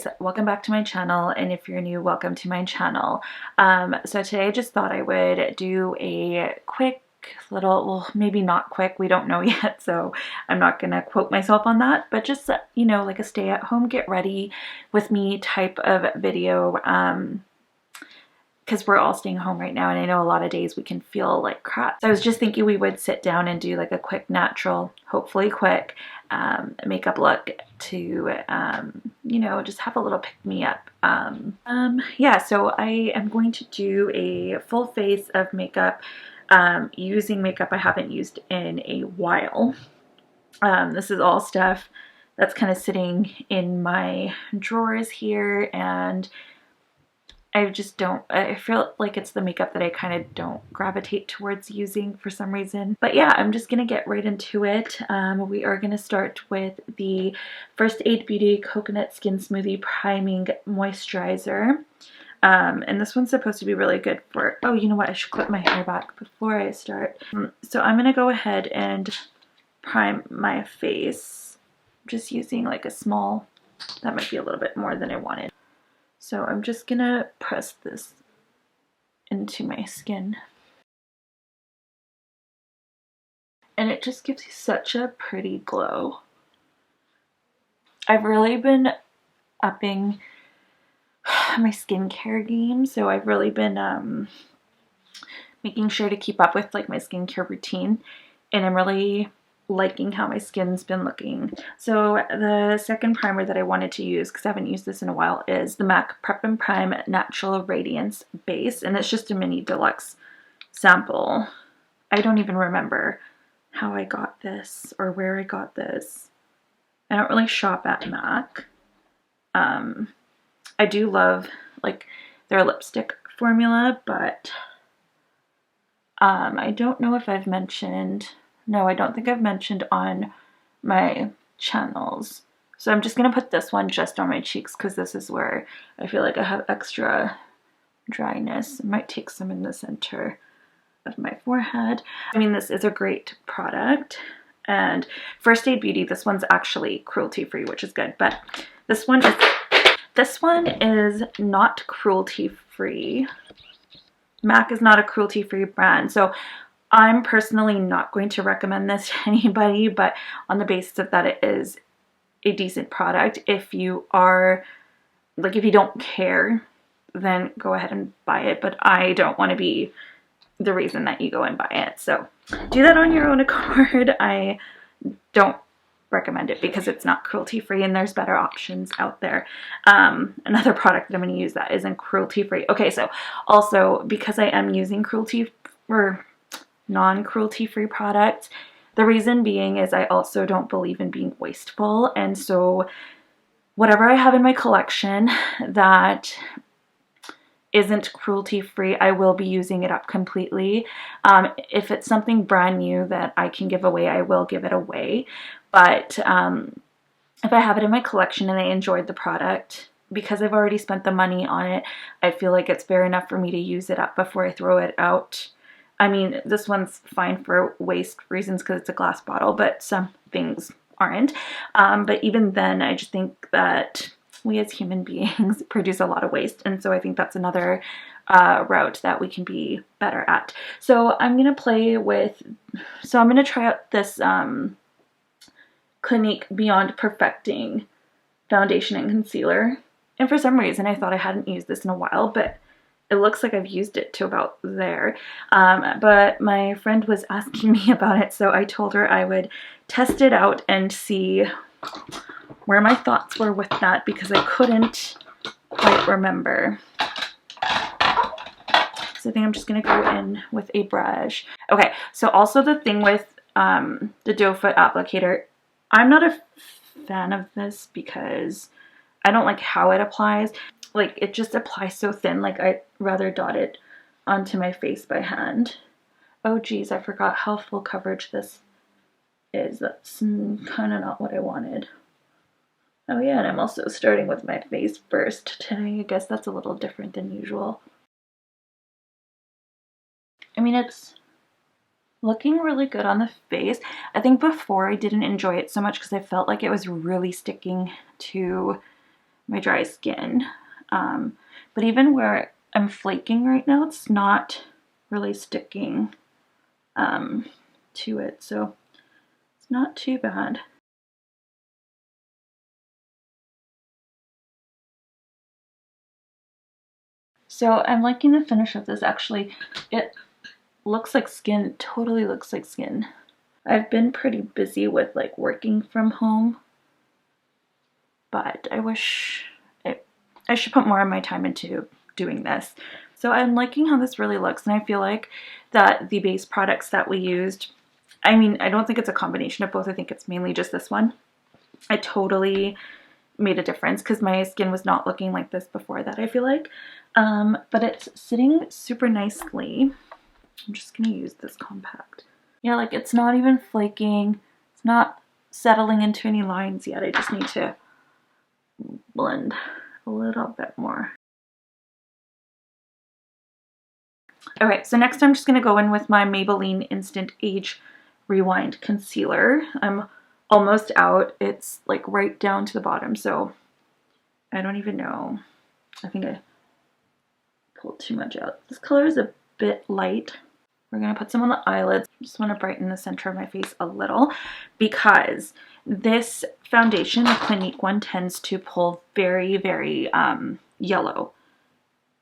guys, welcome back to my channel, and if you're new, welcome to my channel. So today I just thought I would do a quick little, well, maybe not quick, we don't know yet, so I'm not gonna quote myself on that, but just, you know, like a stay at home, get ready with me type of video, because we're all staying home right now, and I know a lot of days we can feel like crap. So I was just thinking we would sit down and do like a quick, natural, hopefully quick, makeup look to, you know, just have a little pick-me-up. Yeah, so I am going to do a full face of makeup, using makeup I haven't used in a while. This is all stuff that's kind of sitting in my drawers here, and I just don't, I feel like it's the makeup that I kind of don't gravitate towards using for some reason. But yeah, I'm just going to get right into it. We are going to start with the First Aid Beauty Coconut Skin Smoothie Priming Moisturizer. And this one's supposed to be really good for, oh, you know what, I should clip my hair back before I start. So I'm going to go ahead and prime my face, just using like a small, that might be a little bit more than I wanted. So I'm just gonna press this into my skin. And it just gives you such a pretty glow. I've really been upping my skincare game, so I've really been making sure to keep up with like my skincare routine, and I'm really liking how my skin's been looking. So the second primer that I wanted to use, because I haven't used this in a while, is the MAC Prep and Prime Natural Radiance Base, and it's just a mini deluxe sample. I don't even remember how I got this or where I got this. I don't really shop at MAC. I do love like their lipstick formula, but I don't know if I've mentioned, no, I don't think I've mentioned on my channels. So I'm just going to put this one just on my cheeks because this is where I feel like I have extra dryness. I might take some in the center of my forehead. I mean, this is a great product. And First Aid Beauty, this one's actually cruelty-free, which is good. But this one is not cruelty-free. MAC is not a cruelty-free brand. So I'm personally not going to recommend this to anybody, but on the basis of that it is a decent product. If you are, like, if you don't care, then go ahead and buy it, but I don't want to be the reason that you go and buy it. So do that on your own accord. I don't recommend it because it's not cruelty-free and there's better options out there. Another product that I'm going to use that isn't cruelty-free. Okay, so also because I am using cruelty or non-cruelty-free products, the reason being is I also don't believe in being wasteful, and so whatever I have in my collection that isn't cruelty-free, I will be using it up completely. If it's something brand new that I can give away, I will give it away, but if I have it in my collection and I enjoyed the product, because I've already spent the money on it, I feel like it's fair enough for me to use it up before I throw it out. I mean, this one's fine for waste reasons because it's a glass bottle, but some things aren't. But even then, I just think that we as human beings produce a lot of waste, and so I think that's another route that we can be better at. So I'm going to play with, so I'm going to try out this Clinique Beyond Perfecting foundation and concealer. And for some reason, I thought I hadn't used this in a while, but it looks like I've used it to about there. But my friend was asking me about it, so I told her I would test it out and see where my thoughts were with that because I couldn't quite remember. So I think I'm just going to go in with a brush. Okay, so also the thing with the doe foot applicator, I'm not a fan of this because I don't like how it applies. Like, it just applies so thin. Like, I'd rather dot it onto my face by hand. Oh geez, I forgot how full coverage this is. That's kind of not what I wanted. Oh yeah, and I'm also starting with my face first today. I guess that's a little different than usual. I mean, it's looking really good on the face. I think before I didn't enjoy it so much because I felt like it was really sticking to my dry skin. But even where I'm flaking right now, it's not really sticking to it, so it's not too bad. So I'm liking the finish of this. Actually, it looks like skin. It totally looks like skin. I've been pretty busy with like working from home, but I wish I should put more of my time into doing this. So I'm liking how this really looks, and I feel like that the base products that we used, I mean, I don't think it's a combination of both. I think it's mainly just this one. It totally made a difference because my skin was not looking like this before that, I feel like. But it's sitting super nicely. I'm just gonna use this compact. Yeah, like it's not even flaking. It's not settling into any lines yet. I just need to blend a little bit more. Alright, so next I'm just going to go in with my Maybelline Instant Age Rewind Concealer. I'm almost out. It's like right down to the bottom, so I don't even know. I think I pulled too much out. This color is a bit light. We're going to put some on the eyelids. I just want to brighten the center of my face a little because this foundation, the Clinique one, tends to pull very, very yellow.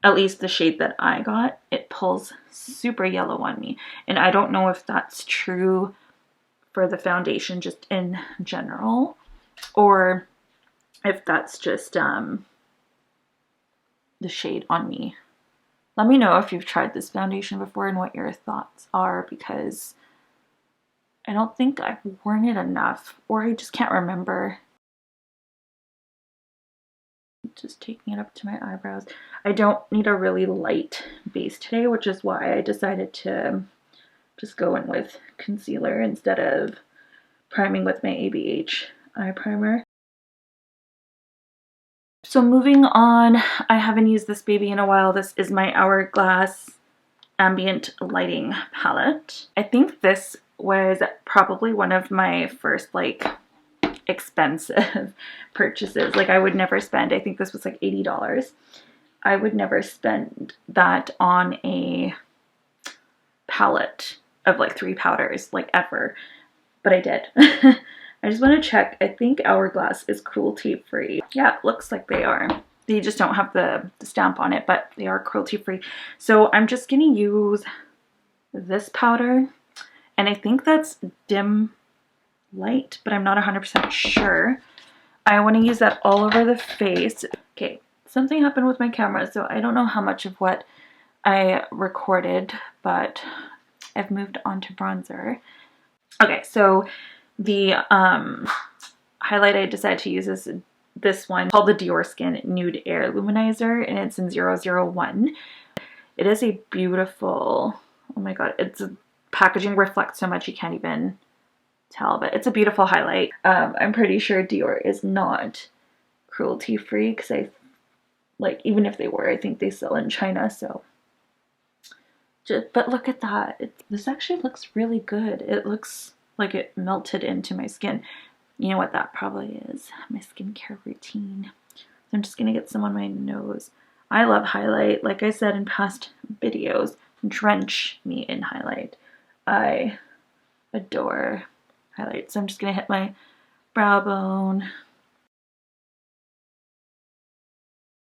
At least the shade that I got, it pulls super yellow on me. And I don't know if that's true for the foundation just in general, or if that's just the shade on me. Let me know if you've tried this foundation before and what your thoughts are, because I don't think I've worn it enough, or I just can't remember. Just taking it up to my eyebrows. I don't need a really light base today, which is why I decided to just go in with concealer instead of priming with my ABH eye primer. So moving on, I haven't used this baby in a while. This is my Hourglass Ambient Lighting Palette. I think this was probably one of my first like expensive purchases. Like I would never spend, I think this was like $80. I would never spend that on a palette of like 3 powders, like ever, but I did. I just want to check. I think Hourglass is cruelty free. Yeah, it looks like they are. They just don't have the stamp on it, but they are cruelty free. So I'm just gonna use this powder, and I think that's Dim Light, but I'm not 100% sure. I want to use that all over the face. Okay, something happened with my camera, so I don't know how much of what I recorded, but I've moved on to bronzer. Okay, so the highlight I decided to use is this one called the Diorskin Nude Air Luminizer, and it's in 001. It is a beautiful, oh my god, its packaging reflects so much you can't even tell, but it's a beautiful highlight. I'm pretty sure Dior is not cruelty free, because I like, even if they were, I think they sell in China. So but look at that. This actually looks really good. It looks like it melted into my skin. You know what that probably is? My skincare routine. So I'm just gonna get some on my nose. I love highlight. Like I said in past videos, drench me in highlight. I adore highlight. So I'm just gonna hit my brow bone,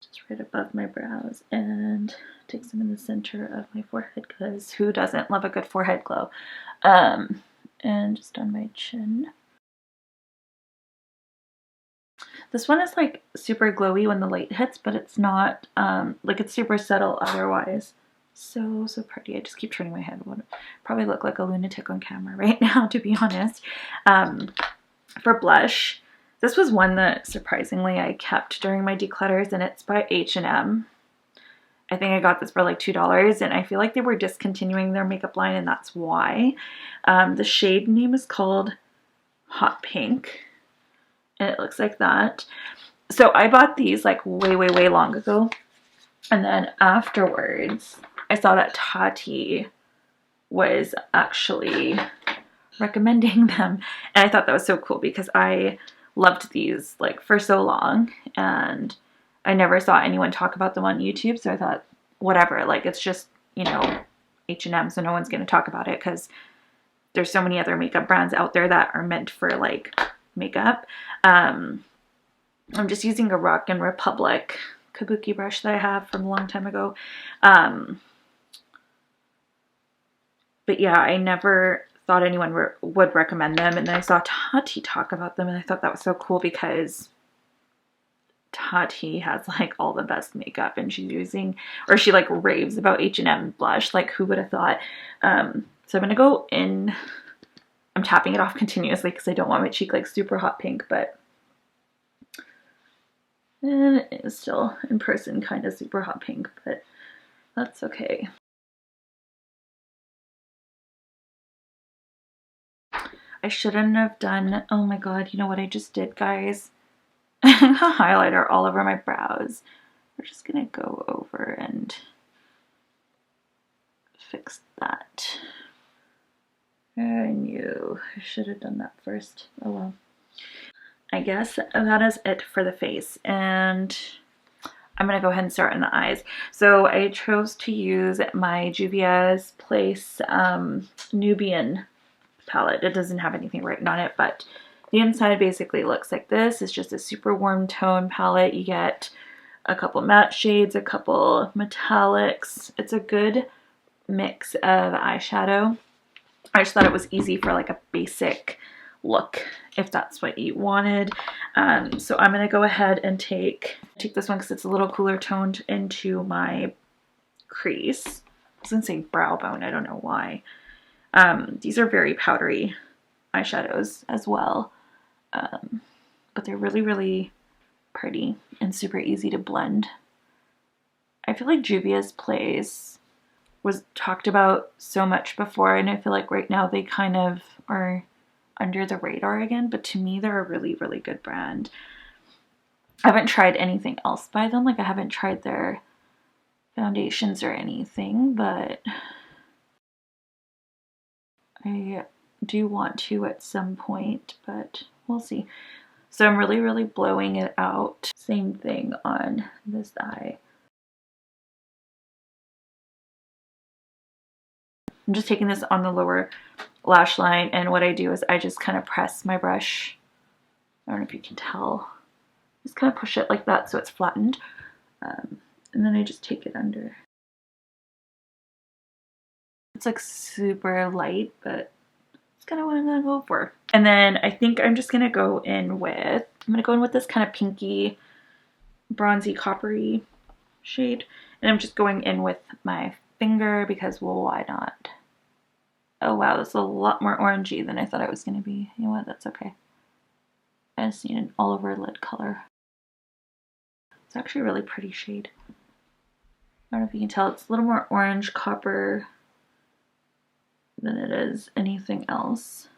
just right above my brows, and take some in the center of my forehead, because who doesn't love a good forehead glow? And just on my chin. This one is like super glowy when the light hits, but it's not like, it's super subtle otherwise. So pretty. I just keep turning my head. Probably look like a lunatic on camera right now, to be honest. For blush, this was one that surprisingly I kept during my declutters, and it's by H&M. I think I got this for like $2, and I feel like they were discontinuing their makeup line, and that's why. The shade name is called Hot Pink, and it looks like that. So I bought these like way long ago, and then afterwards I saw that Tati was actually recommending them, and I thought that was so cool because I loved these like for so long, and I never saw anyone talk about them on YouTube, so I thought, whatever, like it's just, you know, H&M, so no one's going to talk about it because there's so many other makeup brands out there that are meant for like makeup. I'm just using a Rock and Republic kabuki brush that I have from a long time ago. But yeah, I never thought anyone would recommend them, and then I saw Tati talk about them, and I thought that was so cool because Tati has like all the best makeup, and she's using, or she like raves about H&M Blush. Like, who would have thought? So I'm gonna go in. I'm tapping it off continuously because I don't want my cheek like super hot pink, but it is still in person kind of super hot pink, but that's okay. I shouldn't have done, oh my god, you know what I just did, guys? Highlighter all over my brows. We're just gonna go over and fix that. I knew I should have done that first. Oh well. I guess that is it for the face, and I'm gonna go ahead and start in the eyes. So I chose to use my Juvia's Place Nubian palette. It doesn't have anything written on it, but the inside basically looks like this. It's just a super warm tone palette. You get a couple matte shades, a couple metallics. It's a good mix of eyeshadow. I just thought it was easy for like a basic look if that's what you wanted. So I'm gonna go ahead and take this one because it's a little cooler toned into my crease. I was gonna say brow bone, I don't know why. These are very powdery eyeshadows as well, but they're really, really pretty and super easy to blend. I feel like Juvia's Place was talked about so much before, and I feel like right now they kind of are under the radar again, but to me they're a really, really good brand. I haven't tried anything else by them, like I haven't tried their foundations or anything, but I do want to at some point, but we'll see. So I'm really, really blowing it out. Same thing on this eye. I'm just taking this on the lower lash line, and what I do is I just kind of press my brush. I don't know if you can tell. Just kind of push it like that so it's flattened. And then I just take it under. It's like super light, but it's kind of what I'm gonna go for. And then I think I'm just gonna go in with, this kind of pinky, bronzy, coppery shade. And I'm just going in with my finger because, well, why not? Oh wow, this is a lot more orangey than I thought it was gonna be. You know what, that's okay. I just need an all over lid color. It's actually a really pretty shade. I don't know if you can tell, it's a little more orange copper than it is anything else.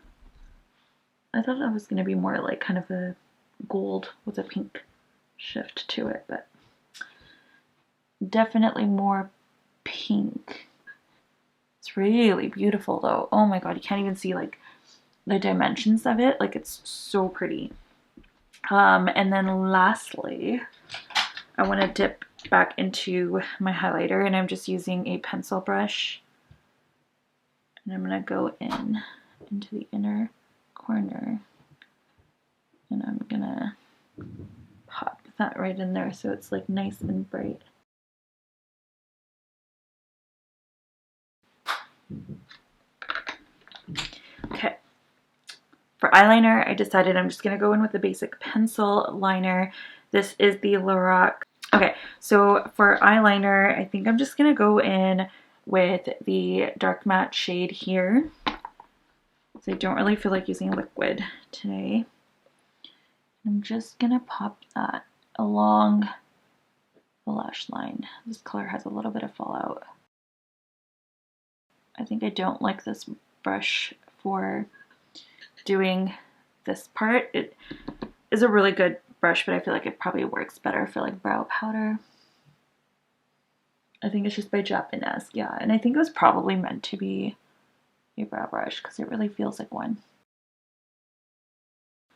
I thought that was going to be more like kind of a gold with a pink shift to it, but definitely more pink. It's really beautiful though. Oh my god, you can't even see like the dimensions of it. Like, it's so pretty. And then lastly, I want to dip back into my highlighter, and I'm just using a pencil brush, and I'm going to go into the inner corner, and I'm going to pop that right in there so it's like nice and bright. Okay, for eyeliner, I decided I'm just going to go in with the basic pencil liner. This is the Lorac. Okay, so for eyeliner, I think I'm just going to go in with the dark matte shade here. So I don't really feel like using liquid today. I'm just going to pop that along the lash line. This color has a little bit of fallout. I think I don't like this brush for doing this part. It is a really good brush, but I feel like it probably works better for like brow powder. I think it's just by Japanese, yeah, and I think it was probably meant to be a brow brush because it really feels like one.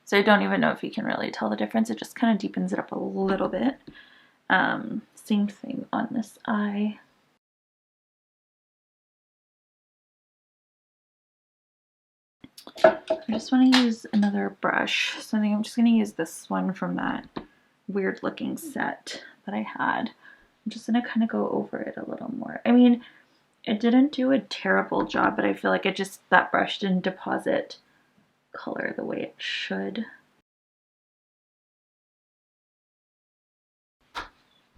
So I don't even know if you can really tell the difference. It just kind of deepens it up a little bit. Same thing on this eye. I just want to use another brush, so I think I'm just going to use this one from that weird looking set that I had. I'm just going to kind of go over it a little more. I mean, it didn't do a terrible job, but I feel like that brush didn't deposit color the way it should.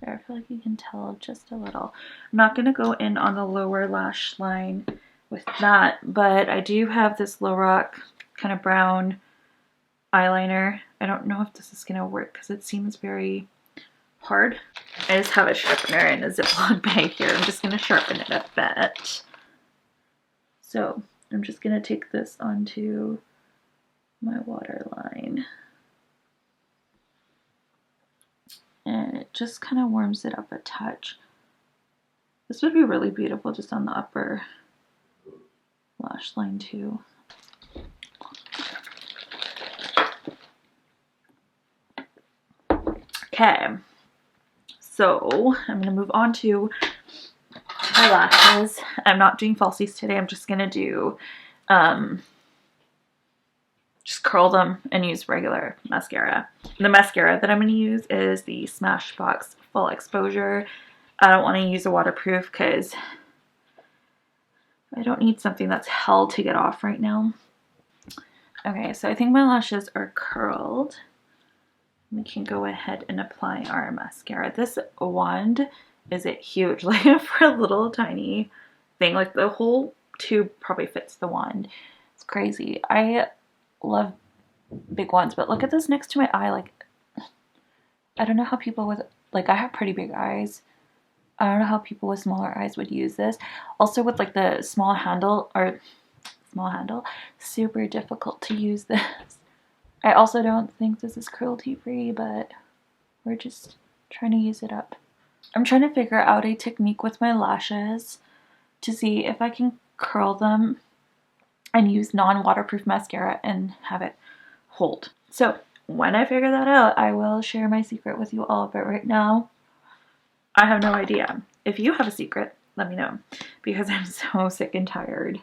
There, I feel like you can tell just a little. I'm not going to go in on the lower lash line with that, but I do have this Lorac kind of brown eyeliner. I don't know if this is going to work because it seems very hard. I just have a sharpener in a Ziploc bag here. I'm just going to sharpen it a bit. So I'm just going to take this onto my waterline. And it just kind of warms it up a touch. This would be really beautiful just on the upper lash line too. Okay, so I'm going to move on to my lashes. I'm not doing falsies today. I'm just going to do just curl them and use regular mascara. The mascara that I'm going to use is the Smashbox Full Exposure. I don't want to use a waterproof because I don't need something that's hell to get off right now. Okay, so I think my lashes are curled. We can go ahead and apply our mascara. This wand isn't huge, like for a little tiny thing, like the whole tube probably fits the wand. It's crazy. I love big ones, but look at this next to my eye. Like, I don't know how people with, like, I have pretty big eyes. I don't know how people with smaller eyes would use this. Also with like the small handle, super difficult to use this. I also don't think this is cruelty free, but we're just trying to use it up. I'm trying to figure out a technique with my lashes to see if I can curl them and use non-waterproof mascara and have it hold. So when I figure that out, I will share my secret with you all, but right now I have no idea. If you have a secret, let me know, because I'm so sick and tired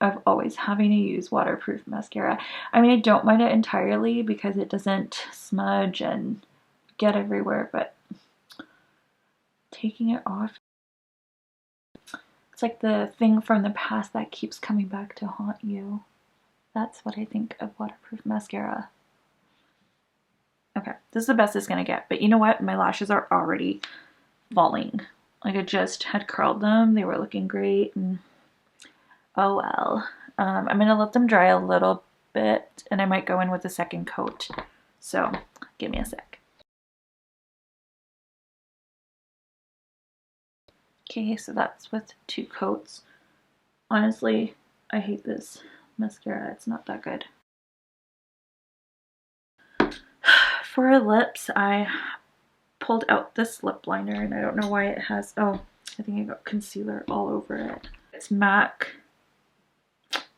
of always having to use waterproof mascara. I mean, I don't mind it entirely because it doesn't smudge and get everywhere, but taking it off, it's like the thing from the past that keeps coming back to haunt you. That's what I think of waterproof mascara. Okay, this is the best it's gonna get, but you know what? My lashes are already falling. Like, I just had curled them. They were looking great, and oh well. I'm gonna let them dry a little bit, and I might go in with a second coat. So give me a sec. Okay, so that's with 2 coats. Honestly, I hate this mascara. It's not that good. For lips, I pulled out this lip liner, and I don't know why it has, oh, I think I got concealer all over it. It's MAC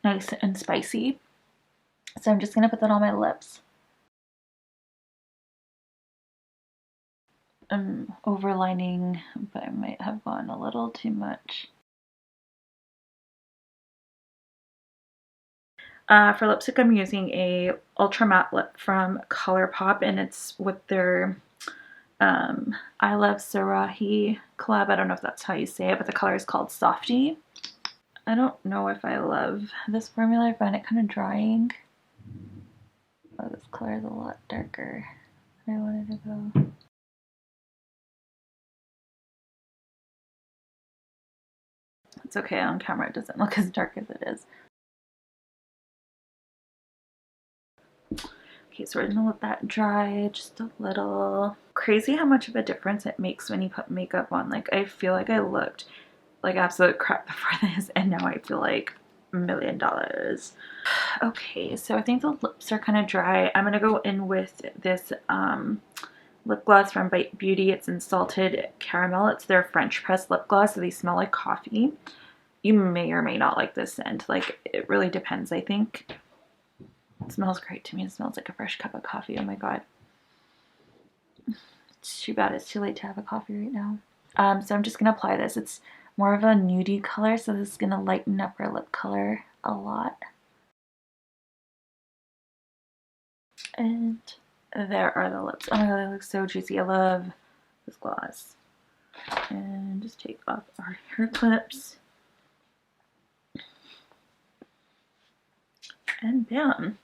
Nice and Spicy. So I'm just gonna put that on my lips. I'm overlining, but I might have gone a little too much. For lipstick, I'm using a ultra matte lip from Colourpop, and it's with their I Love Sarahi collab. I don't know if that's how you say it, but the color is called Softii. I don't know if I love this formula. I find it kind of drying. Oh, this color is a lot darker than I wanted to go. It's okay, on camera it doesn't look as dark as it is. Okay, so we're gonna let that dry just a little. Crazy how much of a difference it makes when you put makeup on. Like, I feel like I looked like absolute crap before this, and now I feel like $1 million. Okay, so I think the lips are kind of dry. I'm gonna go in with this lip gloss from Bite Beauty. It's in Salted Caramel. It's their French press lip gloss, so they smell like coffee. You may or may not like this scent. Like, it really depends, I think. It smells great to me. It smells like a fresh cup of coffee. Oh my god. It's too bad it's too late to have a coffee right now. So I'm just going to apply this. It's more of a nudie color, so this is going to lighten up her lip color a lot. And there are the lips. Oh my god, they look so juicy. I love this gloss. And just take off our hair clips. And bam.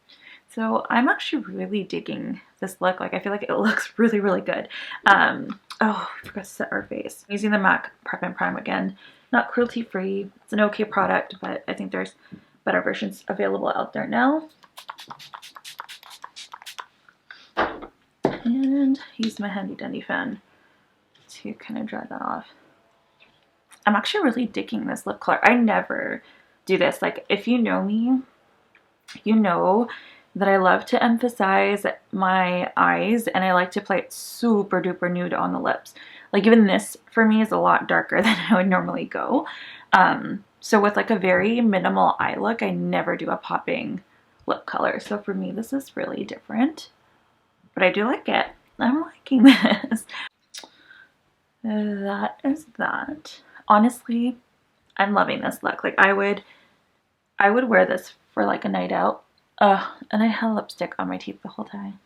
So I'm actually really digging this look. Like, I feel like it looks really, really good. Oh, I forgot to set our face. I'm using the MAC Prep and Prime again. Not cruelty free. It's an okay product, but I think there's better versions available out there now. And use my handy dandy fan to kind of dry that off. I'm actually really digging this lip color. I never do this. Like, if you know me, you know that I love to emphasize my eyes and I like to play it super duper nude on the lips. Like, even this for me is a lot darker than I would normally go. So with like a very minimal eye look, I never do a popping lip color. So for me, this is really different, but I do like it. I'm liking this. That is that. Honestly, I'm loving this look. Like, I would wear this for like a night out. And I had lipstick on my teeth the whole time.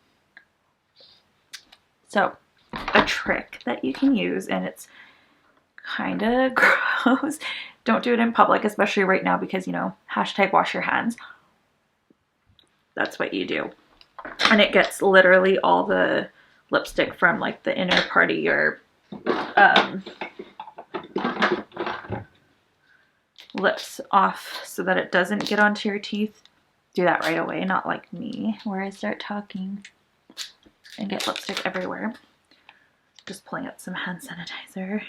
So, a trick that you can use, and it's kind of gross. Don't do it in public, especially right now because, you know, hashtag wash your hands. That's what you do. And it gets literally all the lipstick from like the inner part of your lips off so that it doesn't get onto your teeth. Do that right away, not like me where I start talking and get lipstick everywhere. Just pulling out some hand sanitizer.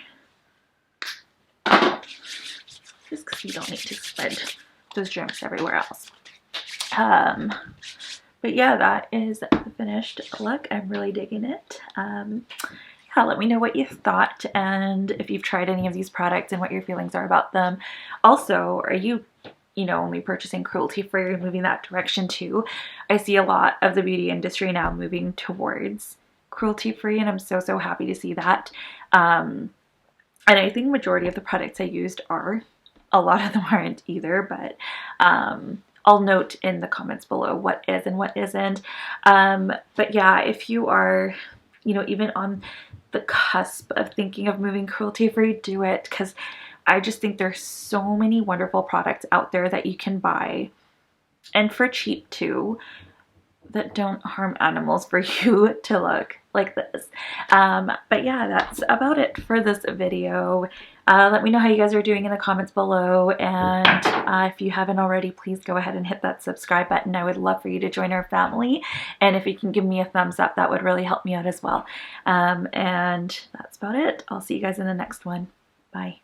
Just because you don't need to spread those germs everywhere else. But yeah, that is the finished look. I'm really digging it. Yeah, let me know what you thought and if you've tried any of these products and what your feelings are about them. Also, are you know, only purchasing cruelty-free or moving that direction too? I see a lot of the beauty industry now moving towards cruelty-free, and I'm so happy to see that. And I think majority of the products I used are. A lot of them aren't either, but I'll note in the comments below what is and what isn't. But yeah, if you are, you know, even on the cusp of thinking of moving cruelty-free, do it, because I just think there's so many wonderful products out there that you can buy, and for cheap too, that don't harm animals for you to look like this. But yeah, that's about it for this video. Let me know how you guys are doing in the comments below, and if you haven't already, please go ahead and hit that subscribe button. I would love for you to join our family, and if you can give me a thumbs up, that would really help me out as well. And that's about it. I'll see you guys in the next one. Bye.